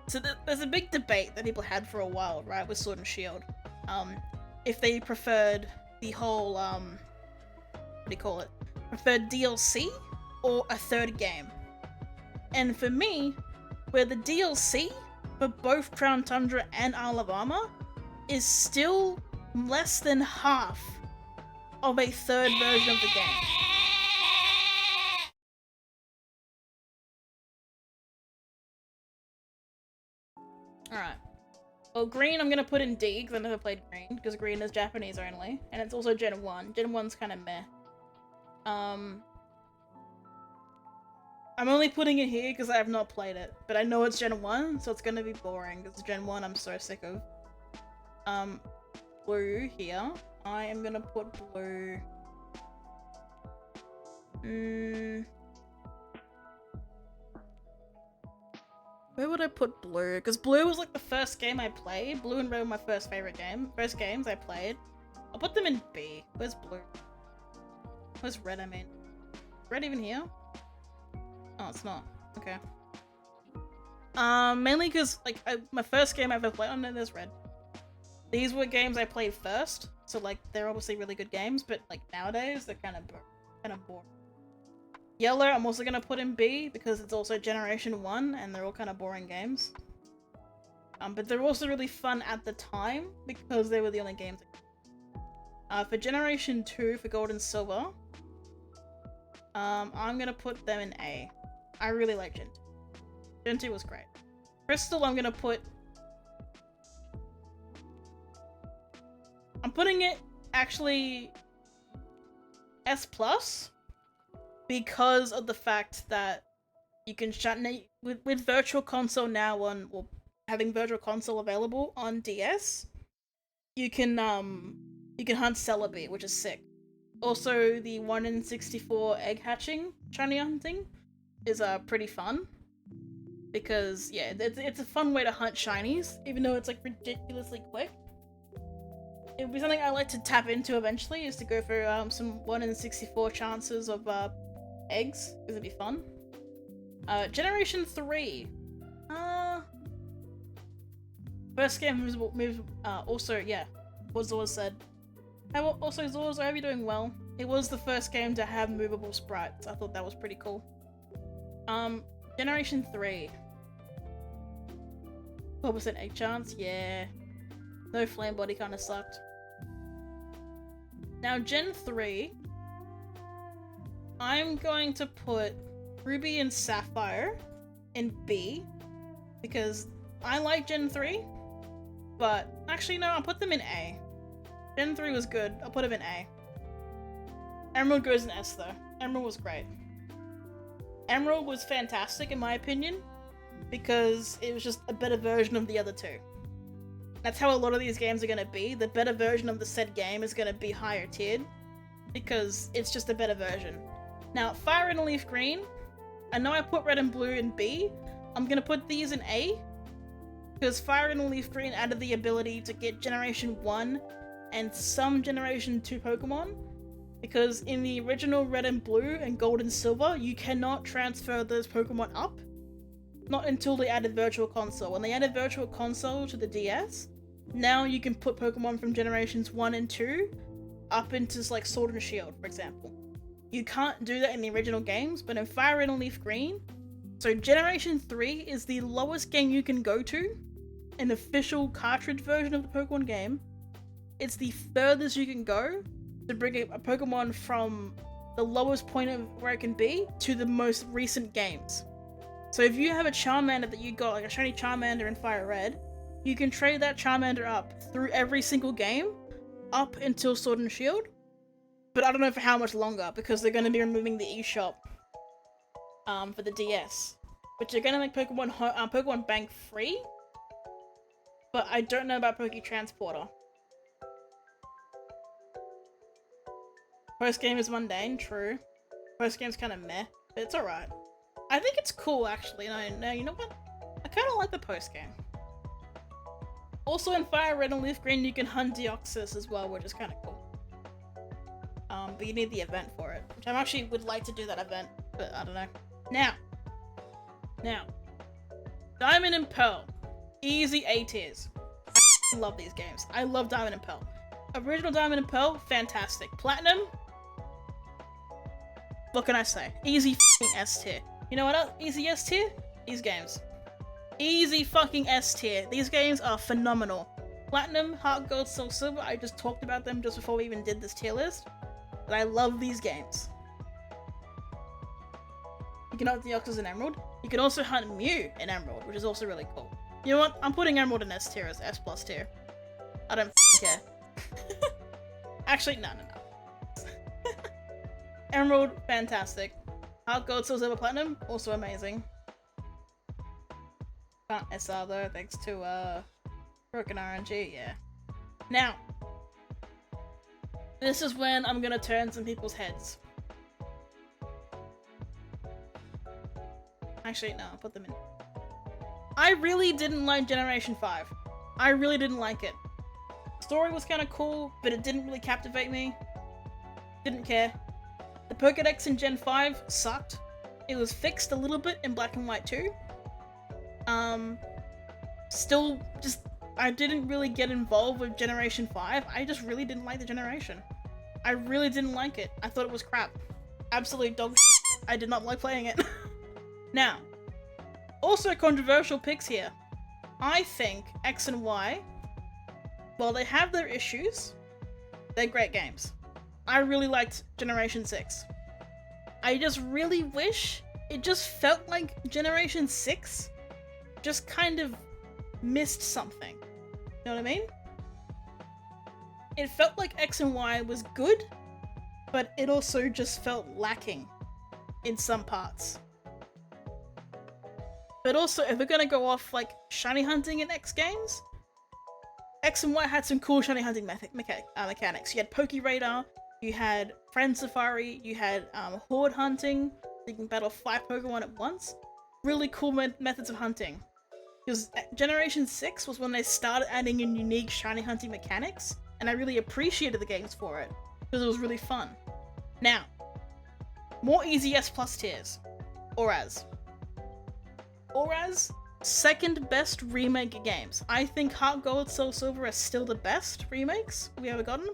So there's a big debate that people had for a while, right, with Sword and Shield. If they preferred the whole, what do you call it? Preferred DLC or a third game. And for me, where the DLC for both Crown Tundra and Isle of Armor is still less than half of a third version of the game. Alright. Well, Green I'm gonna put in D, because I never played Green, because Green is Japanese only, and it's also Gen 1. Gen 1's kind of meh. I'm only putting it here because I have not played it, but I know it's Gen 1, so it's gonna be boring, because Gen 1 I'm so sick of. Blue here. I am gonna put blue... Where would I put blue? Because blue was like the first game I played. Blue and red were my first games I played. I'll put them in B. Where's blue? Where's red, I mean? Red even here? Oh, it's not. Okay. Mainly because, like, my first game I ever played... Oh no, there's red. These were games I played first, so, like, they're obviously really good games, but, like, nowadays, they're kind of boring. Yellow, I'm also gonna put in B, because it's also Generation 1, and they're all kind of boring games. But they're also really fun at the time, because they were the only games. For Generation 2, for Gold and Silver, I'm gonna put them in A. I really like Gen 2. Gen 2 was great. Crystal, I'm gonna put... I'm putting it, actually, S+, because of the fact that you can with Virtual Console now well, having Virtual Console available on DS, you can hunt Celebi, which is sick. Also, the 1 in 64 egg hatching shiny hunting is pretty fun, because yeah, it's a fun way to hunt shinies, even though it's like ridiculously quick. It'd be something I like to tap into eventually, is to go for some 1 in 64 chances of eggs, because it'd be fun. Generation 3. First game moves also, yeah, what Zor said. Also, Zors, I hope you're doing well. It was the first game to have movable sprites. I thought that was pretty cool. Generation 3. 4% egg chance, yeah. No flame body kinda sucked. Now, Gen 3, I'm going to put Ruby and Sapphire in B, because I like Gen 3, but actually no, I'll put them in A. Gen 3 was good, I'll put them in A. Emerald goes in S though. Emerald was great. Emerald was fantastic in my opinion, because it was just a better version of the other two. That's how a lot of these games are going to be. The better version of the said game is going to be higher tiered, because it's just a better version. Now, Fire and Leaf Green, I know I put Red and Blue in B. I'm going to put these in A, because Fire and Leaf Green added the ability to get Generation 1 and some Generation 2 Pokemon, because in the original Red and Blue and Gold and Silver, you cannot transfer those Pokemon up. Not until they added Virtual Console. When they added Virtual Console to the DS, now you can put Pokemon from Generations 1 and 2 up into, like, Sword and Shield, for example. You can't do that in the original games, but in Fire Red and Leaf Green, so Generation 3 is the lowest game you can go to, an official cartridge version of the Pokemon game. It's the furthest you can go to bring a Pokemon from the lowest point of where it can be to the most recent games. So if you have a Charmander that you got, like a shiny Charmander in Fire Red, you can trade that Charmander up through every single game, up until Sword and Shield. But I don't know for how much longer, because they're going to be removing the eShop for the DS. Which they're going to make Pokemon Bank free, but I don't know about Poke Transporter. Post game is mundane, true. Post game's kind of meh, but it's alright. I think it's cool, actually. No, you know what? I kind of like the post game. Also in Fire Red and Leaf Green, you can hunt Deoxys as well, which is kind of cool. But you need the event for it, which I actually would like to do that event, but I don't know. Now, Diamond and Pearl. Easy A tiers. I love these games. I love Diamond and Pearl. Original Diamond and Pearl, fantastic. Platinum, what can I say? Easy fucking S tier. You know what else? Easy S tier? These games. Easy fucking S tier. These games are phenomenal. Platinum, Heart Gold, Soul Silver, I just talked about them just before we even did this tier list. But I love these games. You can hunt Deoxys in Emerald. You can also hunt Mew in Emerald, which is also really cool. You know what? I'm putting Emerald in S tier as S plus tier. I don't care. Actually, no. Emerald, fantastic. Heart Gold, Soul Silver, Platinum, also amazing. Can't SR though, thanks to broken RNG, yeah. Now, this is when I'm gonna turn some people's heads. Actually, no, I'll put them in. I really didn't like Generation 5. I really didn't like it. Story was kind of cool, but it didn't really captivate me. Didn't care. The Pokédex in Gen 5 sucked. It was fixed a little bit in Black and White 2. Still, just, I didn't really get involved with Generation 5. I just really didn't like the generation. I really didn't like it. I thought it was crap. Absolute dog shit. I did not like playing it. Now, also controversial picks here. I think X and Y, while they have their issues, they're great games. I really liked Generation 6. I just really wish it just felt like Generation 6 just kind of missed something. You know what I mean? It felt like X and Y was good, but it also just felt lacking in some parts. But also, if we're gonna go off like shiny hunting in X games, X and Y had some cool shiny hunting mechanics. You had Poke Radar, you had Friend Safari, you had Horde hunting, you can battle 5 Pokemon at once. Really cool methods of hunting. Because Generation 6 was when they started adding in unique shiny hunting mechanics, and I really appreciated the games for it, because it was really fun. Now, more easy S plus tiers. Auraz, second best remake games. I think Heart Gold, Soul Silver are still the best remakes we ever gotten,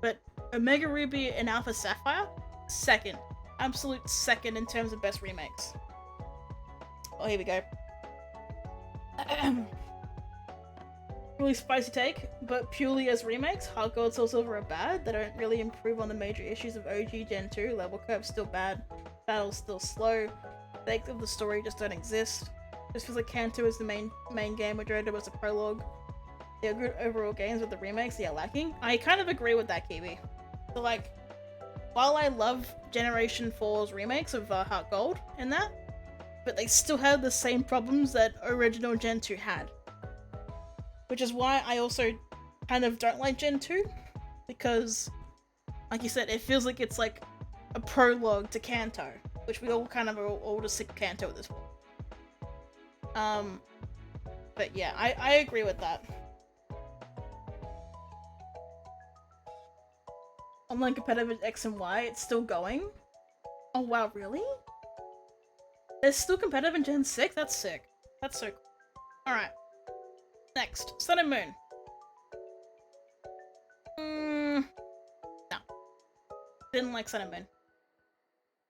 but Omega Ruby and Alpha Sapphire, second. Absolute second in terms of best remakes. Oh, here we go. Really spicy take, but purely as remakes, Heart Gold, Soul Silver are bad. They don't really improve on the major issues of OG Gen 2. Level curve's still bad, battle's still slow, stakes of the story just don't exist. Just feels like Kanto is the main game, which Majority was a prologue. They're good overall games, but the remakes, they are lacking. I kind of agree with that, Kiwi. So like, while I love Generation 4's remakes of Heart Gold and that, but they still had the same problems that original Gen 2 had. Which is why I also kind of don't like Gen 2, because, like you said, it feels like it's like a prologue to Kanto, which we all kind of are all just sick of Kanto at this point. But yeah, I agree with that. Online competitive X and Y, it's still going? Oh wow, really? It's still competitive in Gen 6? That's sick. That's so cool. Alright. Next, Sun and Moon. No. Didn't like Sun and Moon.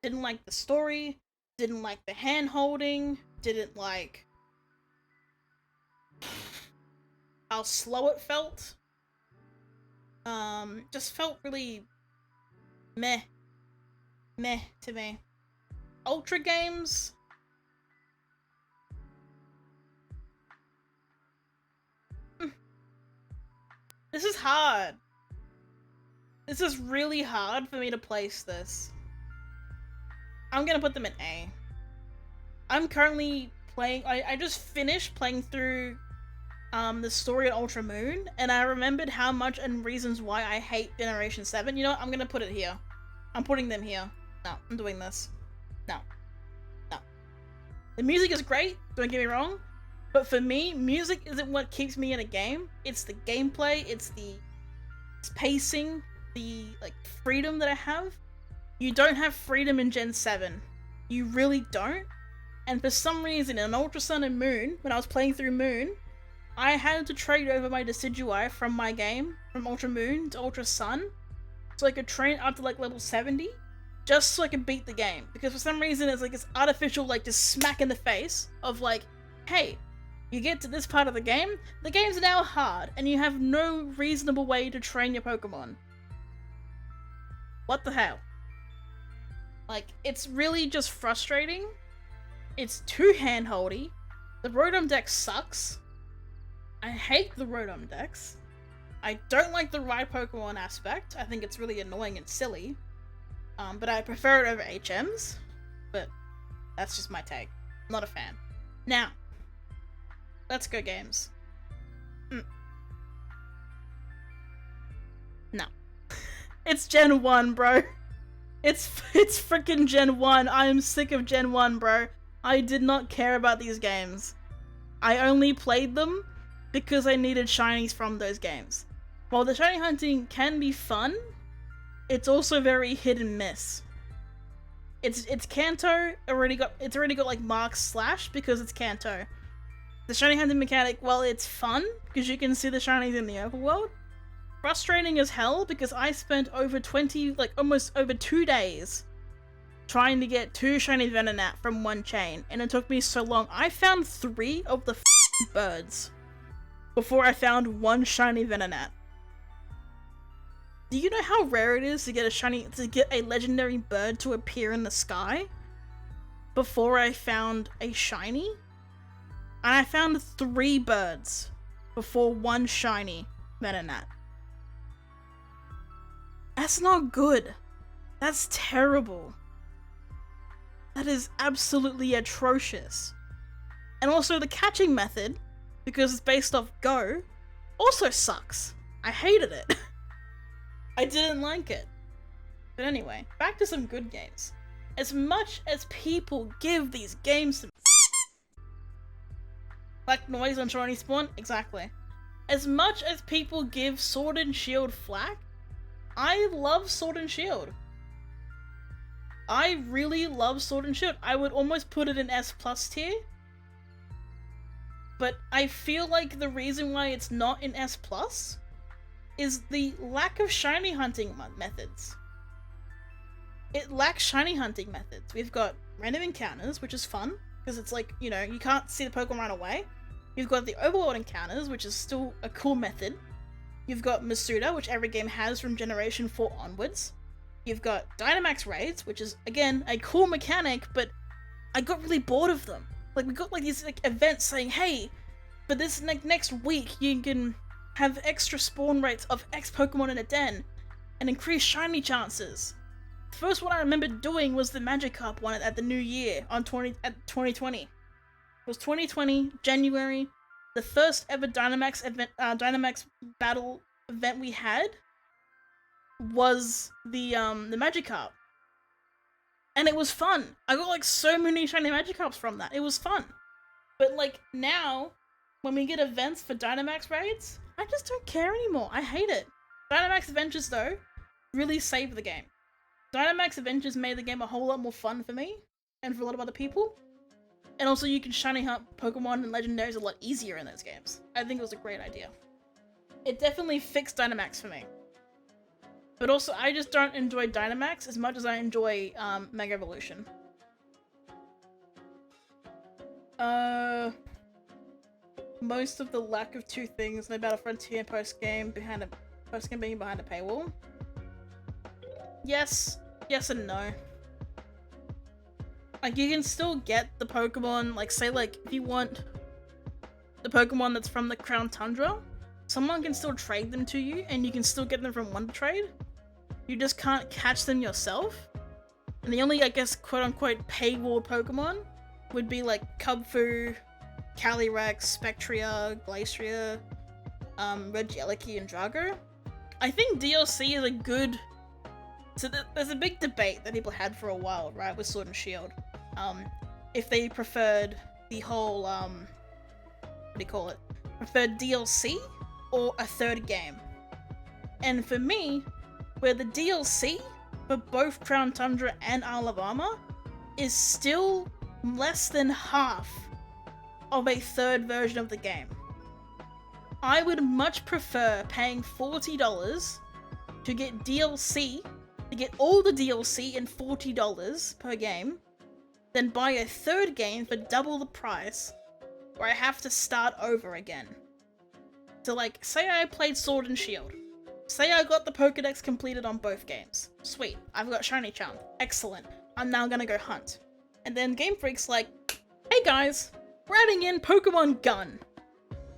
Didn't like the story. Didn't like the hand-holding. Didn't like how slow it felt. Just felt really meh to me. Ultra games. This is hard. This is really hard for me to place this. I'm gonna put them in A. I'm currently playing, I just finished playing through the story of Ultra Moon, and I remembered how much and reasons why I hate Generation 7. You know what? I'm gonna put it here. I'm putting them here. No, I'm doing this. No. The music is great, don't get me wrong, but for me, music isn't what keeps me in a game. It's the gameplay, it's pacing, the like freedom that I have. You don't have freedom in Gen 7. You really don't. And for some reason in Ultra Sun and Moon, when I was playing through Moon, I had to trade over my Decidueye from my game, from Ultra Moon to Ultra Sun, so I could train up to like level 70, just so I could beat the game. Because for some reason it's like this artificial like just smack in the face of like, hey, you get to this part of the game's now hard, and you have no reasonable way to train your Pokemon. What the hell? Like, it's really just frustrating. It's too handholdy. The Rotom deck sucks. I hate the Rotom decks. I don't like the Ride Pokemon aspect. I think it's really annoying and silly. But I prefer it over HMs. But that's just my take. Not a fan. Now, let's go games. No. It's Gen 1, bro. It's freaking Gen 1. I am sick of Gen 1, bro. I did not care about these games. I only played them because I needed shinies from those games. While the shiny hunting can be fun, it's also very hit and miss. It's Kanto already got like marks slash because it's Kanto. The shiny hunting mechanic, while it's fun because you can see the shinies in the overworld, frustrating as hell because I spent over 20, like almost over 2 days trying to get 2 shiny Venonat from one chain, and it took me so long. I found 3 of the birds before I found 1 shiny Venonat. Do you know how rare it is to get a legendary bird to appear in the sky before I found a shiny? And I found 3 birds before 1 shiny Venonat. That's not good. That's terrible. That is absolutely atrocious. And also the catching method, because it's based off Go, also sucks. I hated it. I didn't like it. But anyway, back to some good games. As much as people give these games some like noise on shiny spawn, exactly. As much as people give Sword and Shield flack, I love Sword and Shield. I really love Sword and Shield. I would almost put it in S+ tier. But I feel like the reason why it's not in S+ is the lack of shiny hunting methods. It lacks shiny hunting methods. We've got random encounters, which is fun, because it's like, you know, you can't see the Pokemon right away. You've got the overworld encounters, which is still a cool method. You've got Masuda, which every game has from Generation 4 onwards. You've got Dynamax raids, which is, again, a cool mechanic, but I got really bored of them. Like, we got like these like events saying, hey, for this next week, you can have extra spawn rates of X Pokemon in a den, and increase shiny chances. The first one I remember doing was the Magikarp one at the new year on 2020. It was 2020, January. The first ever Dynamax event, Dynamax battle event we had was the Magikarp. And it was fun. I got like so many shiny Magikarps from that. It was fun. But like now, when we get events for Dynamax raids, I just don't care anymore. I hate it. Dynamax Adventures though, really saved the game. Dynamax Adventures made the game a whole lot more fun for me, and for a lot of other people. And also you can shiny hunt Pokemon and Legendaries a lot easier in those games. I think it was a great idea. It definitely fixed Dynamax for me. But also, I just don't enjoy Dynamax as much as I enjoy Mega Evolution. Most of the lack of 2 things, no Battle Frontier post-game being behind a paywall. Yes and no. Like, you can still get the Pokemon, like, say, like, if you want the Pokemon that's from the Crown Tundra, someone can still trade them to you, and you can still get them from Wonder Trade. You just can't catch them yourself. And the only, I guess, quote-unquote paywall Pokemon would be, like, Cubfu, Calyrex, Spectria, Glacier, Regieleki, and Drago. I think DLC is a good... So there's a big debate that people had for a while, right, with Sword and Shield. If they preferred the whole, what do you call it? Preferred DLC or a 3rd game. And for me, where the DLC for both Crown Tundra and Isle of Armor is still less than half of a 3rd version of the game. I would much prefer paying $40 to get DLC, to get all the DLC in $40 per game, than buy a third game for double the price, where I have to start over again. So like, say I played Sword and Shield. Say I got the Pokédex completed on both games. Sweet, I've got Shiny Charm. Excellent. I'm now gonna go hunt. And then Game Freak's like, hey guys, we're adding in Pokemon Gun.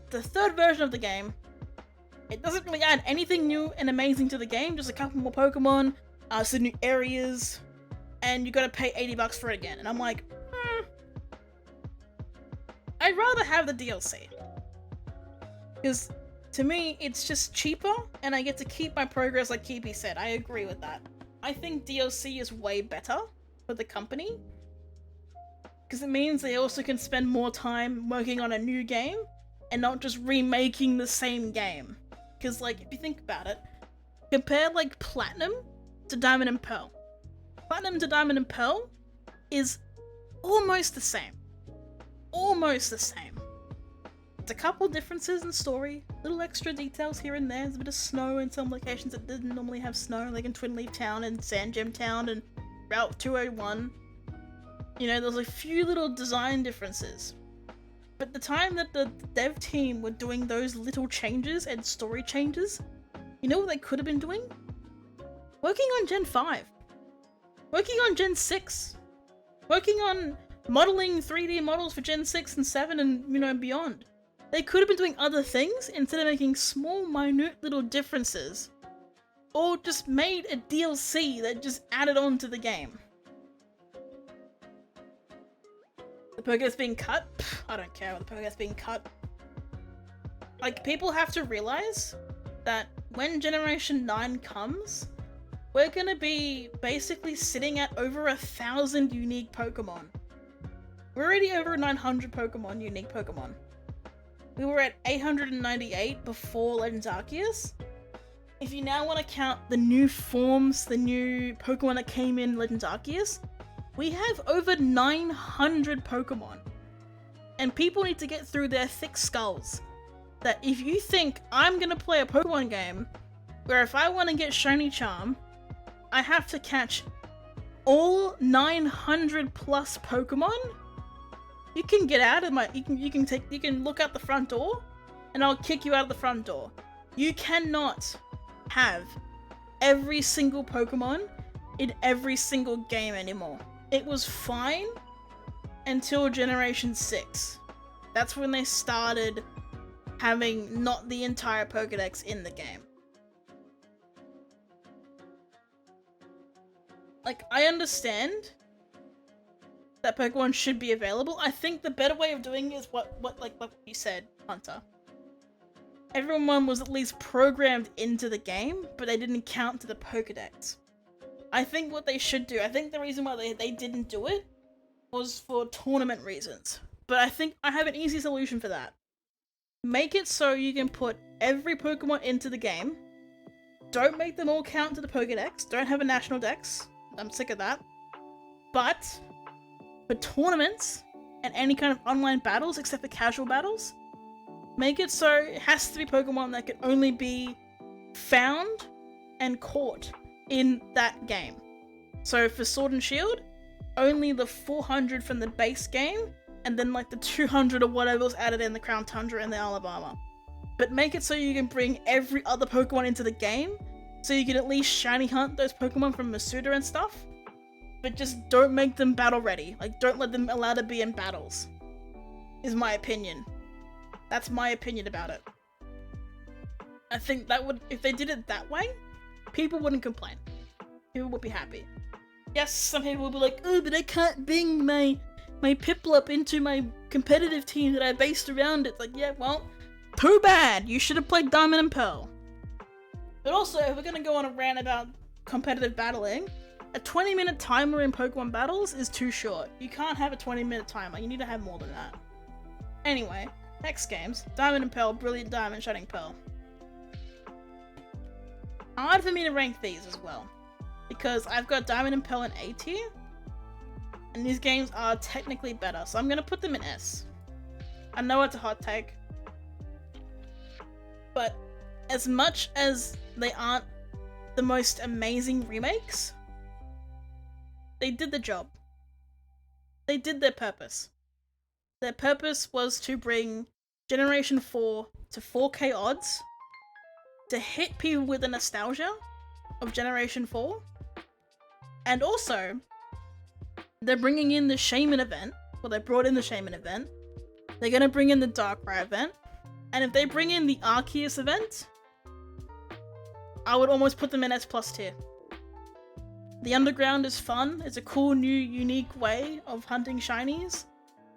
The third version of the game. It doesn't really add anything new and amazing to the game, just a couple more Pokemon, some new areas, and you gotta pay $80 for it again. And I'm like, I'd rather have the DLC. Because to me, it's just cheaper, and I get to keep my progress like Kibi said. I agree with that. I think DLC is way better for the company, because it means they also can spend more time working on a new game, and not just remaking the same game. Because, like, if you think about it, compare, like, Platinum to Diamond and Pearl. Platinum to Diamond and Pearl is almost the same. Almost the same. It's a couple differences in story, little extra details here and there. There's a bit of snow in some locations that didn't normally have snow, like in Twin Leaf Town and Sand Gem Town and Route 201. You know, there's a few little design differences. But the time that the dev team were doing those little changes and story changes, you know what they could have been doing? Working on Gen 5. Working on Gen 6. Working on modeling 3D models for Gen 6 and 7 and, you know, beyond. They could have been doing other things instead of making small, minute little differences. Or just made a DLC that just added on to the game. The Pokédex being cut? Pfft, I don't care about the Pokédex being cut. Like, people have to realize that when Generation 9 comes, we're gonna be basically sitting at over 1,000 unique Pokemon. We're already over 900 Pokemon, unique Pokemon. We were at 898 before Legends Arceus. If you now want to count the new forms, the new Pokemon that came in Legends Arceus, we have over 900 Pokemon. And people need to get through their thick skulls that if you think I'm gonna play a Pokemon game where if I want to get Shiny Charm, I have to catch all 900 plus Pokemon, you can get out of my, you can look out the front door and I'll kick you out of the front door. You cannot have every single Pokemon in every single game anymore. It was fine until Generation 6. That's when they started having not the entire Pokédex in the game. Like, I understand that Pokemon should be available. I think the better way of doing it is what you said, Hunter. Everyone was at least programmed into the game, but they didn't count to the Pokédex. I think what they should do, I think the reason why they didn't do it was for tournament reasons. But I think I have an easy solution for that. Make it so you can put every Pokemon into the game. Don't make them all count to the Pokédex. Don't have a national dex. I'm sick of that. But for tournaments and any kind of online battles, except for casual battles, make it so it has to be Pokemon that can only be found and caught in that game. So for Sword and Shield, only the 400 from the base game, and then like the 200 or whatever was added in the Crown Tundra and the Alabama. But make it so you can bring every other Pokemon into the game, so you can at least shiny hunt those Pokemon from Masuda and stuff. But just don't make them battle ready. Like, don't let them allow to be in battles. Is my opinion. That's my opinion about it. I think that would, if they did it that way, people wouldn't complain. People would be happy. Yes, some people will be like, oh, but I can't bring my Piplup into my competitive team that I based around it. Like, yeah, well, too bad. You should have played Diamond and Pearl. But also, if we're gonna go on a rant about competitive battling, a 20-minute timer in Pokemon battles is too short. You can't have a 20-minute timer. You need to have more than that. Anyway, next games. Diamond and Pearl, Brilliant Diamond, Shining Pearl. Hard for me to rank these as well, because I've got Diamond and Pearl in A tier, and these games are technically better, so I'm gonna put them in S. I know it's a hot take. But as much as they aren't the most amazing remakes, they did the job. They did their purpose. Their purpose was to bring Generation 4 to 4K odds, to hit people with the nostalgia of Generation 4, and also, they're bringing in the Shaman event. Well, they brought in the Shaman event. They're gonna bring in the Darkrai event. And if they bring in the Arceus event, I would almost put them in S+ tier. The Underground is fun. It's a cool, new, unique way of hunting shinies.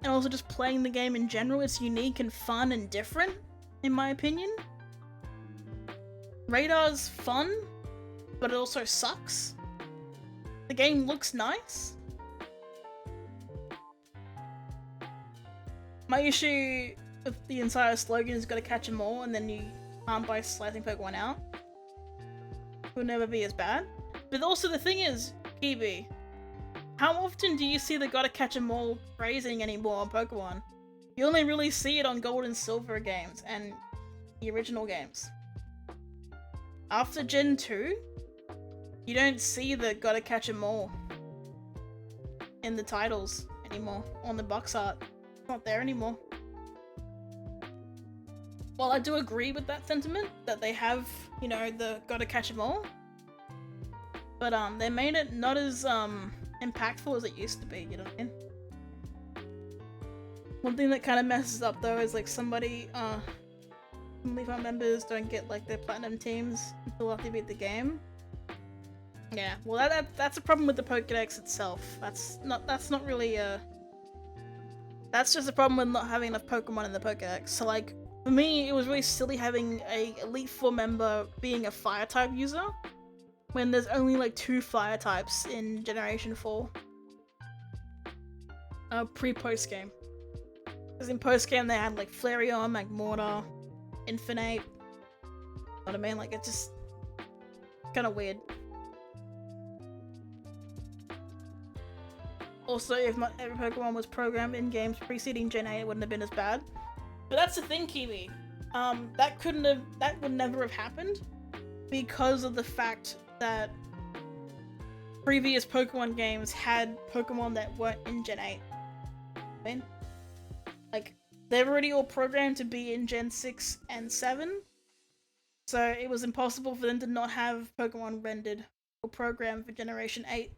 And also just playing the game in general. It's unique and fun and different, in my opinion. Radar's fun, but it also sucks. The game looks nice. My issue with the entire slogan is gotta catch them all, and then you can't by slicing Pokemon out. It will never be as bad. But also the thing is, Kiwi, how often do you see the gotta catch them all phrasing anymore on Pokemon? You only really see it on Gold and Silver games and the original games. After Gen 2, you don't see the gotta catch them all in the titles anymore, on the box art. It's not there anymore. While I do agree with that sentiment, that they have, you know, the gotta catch them all, but they made it not as impactful as it used to be, you know what I mean? One thing that kind of messes up though is like some Leaf members don't get like their platinum teams until after they beat the game. Yeah, well that's a problem with the Pokédex itself. That's not really that's just a problem with not having enough Pokemon in the Pokédex. So like, for me, it was really silly having a Elite Four member being a Fire type user when there's only like 2 Fire types in Generation 4. Pre-post game. Because in post game they had like Flareon, Magmortar, Infinite. You know what I mean? Like, it's just kind of weird. Also, if not every Pokemon was programmed in games preceding Gen 8, it wouldn't have been as bad. But that's the thing, Kiwi. That would never have happened because of the fact that previous Pokemon games had Pokemon that weren't in Gen 8. I mean, like, they're already all programmed to be in Gen 6 and 7, so it was impossible for them to not have Pokemon rendered or programmed for Generation 8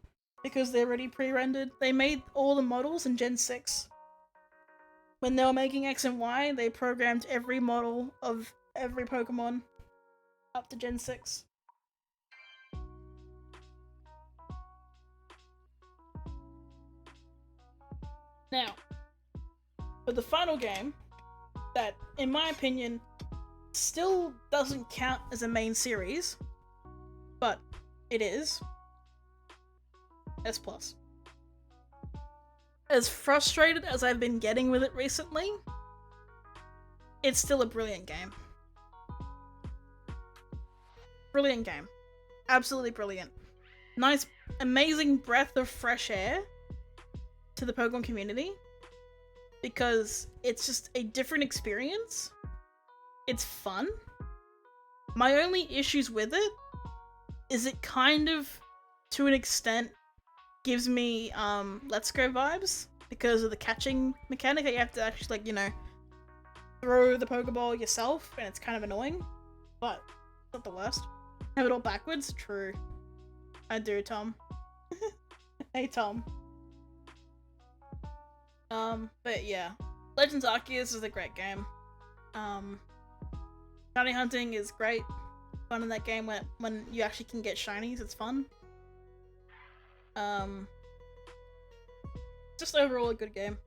because they're already pre-rendered. They made all the models in Gen 6. When they were making X and Y, they programmed every model of every Pokemon up to Gen 6. Now, for the final game, that, in my opinion, still doesn't count as a main series, but it is, S+. As frustrated as I've been getting with it recently, it's still a brilliant game. Brilliant game. Absolutely brilliant. Nice, amazing breath of fresh air to the Pokemon community, because it's just a different experience. It's fun. My only issues with it is it kind of, to an extent, gives me Let's Go vibes because of the catching mechanic. You have to actually, like, you know, throw the Pokeball yourself, and it's kind of annoying, but it's not the worst. Have it all backwards? True. I do, Tom. Hey, Tom. But yeah. Legends Arceus is a great game. Shiny hunting is great. Fun in that game when you actually can get shinies, it's fun. Just overall a good game.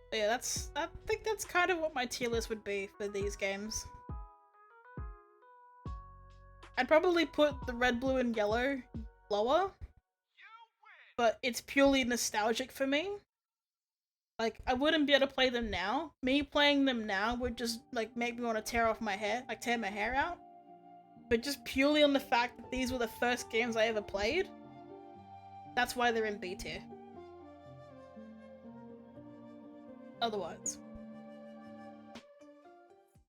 But yeah, I think that's kind of what my tier list would be for these games. I'd probably put the red, blue, and yellow lower, but it's purely nostalgic for me. Like, I wouldn't be able to play them now. Me playing them now would just, like, make me want to tear my hair out. But just purely on the fact that these were the first games I ever played, that's why they're in B tier. Otherwise.